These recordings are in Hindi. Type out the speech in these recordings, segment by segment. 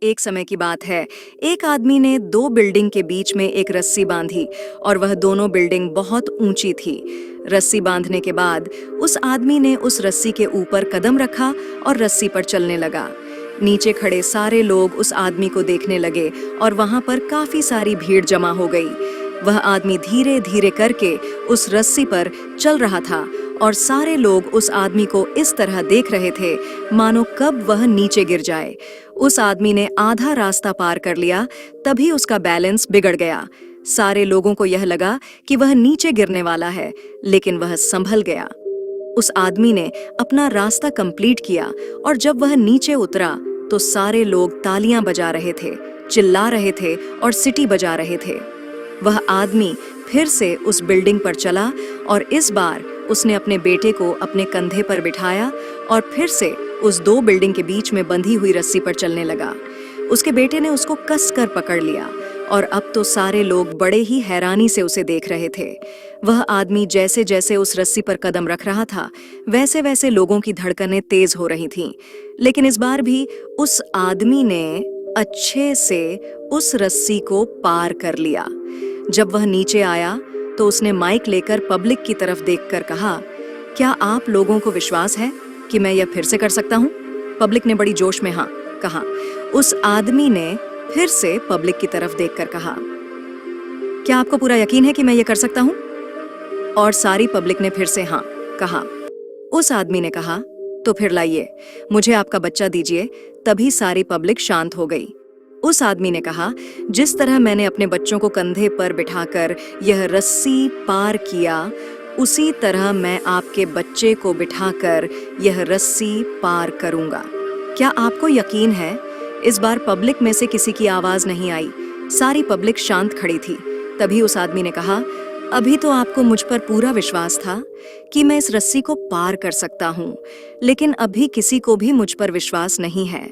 एक समय की बात है, एक आदमी ने दो बिल्डिंग के बीच में एक रस्सी बांधी और वह दोनों बिल्डिंग बहुत ऊंची थी। रस्सी बांधने के बाद उस आदमी ने उस रस्सी के ऊपर कदम रखा और रस्सी पर चलने लगा। नीचे खड़े सारे लोग उस आदमी को देखने लगे और वहां पर काफी सारी भीड़ जमा हो गई। वह आदमी धीरे धीरे करके उस रस्सी पर चल रहा था और सारे लोग उस आदमी को इस तरह देख रहे थे मानो कब वह नीचे गिर जाए। उस आदमी ने आधा रास्ता पार कर लिया, तभी उसका बैलेंस बिगड़ गया। सारे लोगों को यह लगा कि वह नीचे गिरने वाला है, लेकिन वह संभल गया। उस आदमी ने अपना रास्ता कंप्लीट किया और जब वह नीचे उतरा तो सारे लोग तालियां बजा रहे थे, चिल्ला रहे थे और सीटी बजा रहे थे। वह आदमी फिर से उस बिल्डिंग पर चला और इस बार उसने अपने बेटे को अपने कंधे पर बिठाया और फिर से उस दो बिल्डिंग के बीच में बंधी हुई रस्सी पर चलने लगा। उसके बेटे ने उसको कसकर पकड़ लिया और अब तो सारे लोग बड़े ही हैरानी से उसे देख रहे थे। वह आदमी जैसे जैसे उस रस्सी पर कदम रख रहा था, वैसे वैसे लोगों की धड़कनें तेज हो रही थीं। लेकिन इस बार भी उस आदमी ने अच्छे से उस रस्सी को पार कर लिया। जब वह नीचे आया तो उसने माइक लेकर पब्लिक की तरफ देखकर कहा, क्या आप लोगों को विश्वास है कि मैं यह फिर से कर सकता हूँ? पब्लिक ने बड़ी जोश में हाँ कहा। उस आदमी ने फिर से पब्लिक की तरफ देखकर कहा, क्या आपको पूरा यकीन है कि मैं यह कर सकता हूँ? और सारी पब्लिक ने फिर से हाँ कहा। उस आदमी ने कहा, तो फिर लाइए, मुझे आपका बच्चा दीजिए। तभी सारी पब्लिक शांत हो गई। उस आदमी ने कहा, जिस तरह मैंने अपने बच्चों को कंधे पर बिठाकर यह रस्सी पार किया, उसी तरह मैं आपके बच्चे को बिठाकर यह रस्सी पार करूंगा। क्या आपको यकीन है? इस बार पब्लिक में से किसी की आवाज नहीं आई। सारी पब्लिक शांत खड़ी थी। तभी उस आदमी ने कहा, अभी तो आपको मुझ पर पूरा विश्वास था कि मैं इस रस्सी को पार कर सकता हूँ, लेकिन अभी किसी को भी मुझ पर विश्वास नहीं है।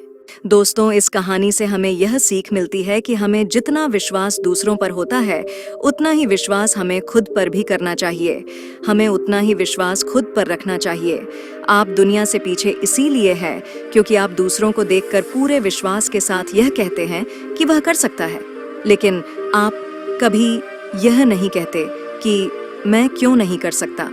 दोस्तों, इस कहानी से हमें यह सीख मिलती है कि हमें जितना विश्वास दूसरों पर होता है, उतना ही विश्वास हमें खुद पर भी करना चाहिए। हमें उतना ही विश्वास खुद पर रखना चाहिए। आप दुनिया से पीछे इसीलिए है क्योंकि आप दूसरों को देखकर पूरे विश्वास के साथ यह कहते हैं कि वह कर सकता है, लेकिन आप कभी यह नहीं कहते कि मैं क्यों नहीं कर सकता।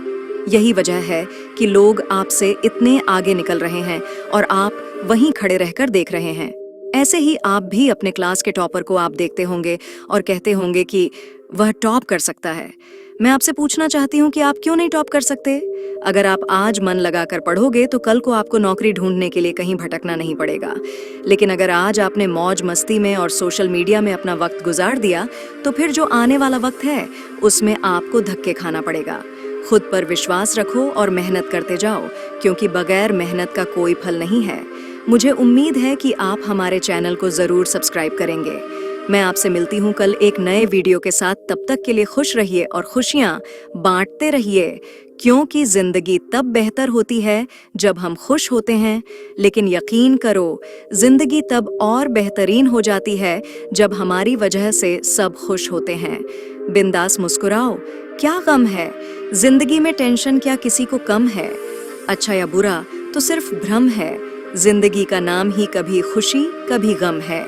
यही वजह है कि लोग आपसे इतने आगे निकल रहे हैं और आप वहीं खड़े रहकर देख रहे हैं। ऐसे ही आप भी अपने क्लास के टॉपर को आप देखते होंगे और कहते होंगे कि वह टॉप कर सकता है। मैं आपसे पूछना चाहती हूँ कि आप क्यों नहीं टॉप कर सकते? अगर आप आज मन लगाकर पढ़ोगे तो कल को आपको नौकरी ढूंढने के लिए कहीं भटकना नहीं पड़ेगा। लेकिन अगर आज आपने मौज मस्ती में और सोशल मीडिया में अपना वक्त गुजार दिया, तो फिर जो आने वाला वक्त है उसमें आपको धक्के खाना पड़ेगा। खुद पर विश्वास रखो और मेहनत करते जाओ, क्योंकि बगैर मेहनत का कोई फल नहीं है। मुझे उम्मीद है कि आप हमारे चैनल को जरूर सब्सक्राइब करेंगे। मैं आपसे मिलती हूँ कल एक नए वीडियो के साथ। तब तक के लिए खुश रहिए और खुशियाँ बांटते रहिए, क्योंकि जिंदगी तब बेहतर होती है जब हम खुश होते हैं। लेकिन यकीन करो, जिंदगी तब और बेहतरीन हो जाती है जब हमारी वजह से सब खुश होते हैं। बिंदास मुस्कुराओ, क्या गम है? जिंदगी में टेंशन क्या किसी को कम है? अच्छा या बुरा तो सिर्फ भ्रम है। जिंदगी का नाम ही कभी खुशी कभी गम है।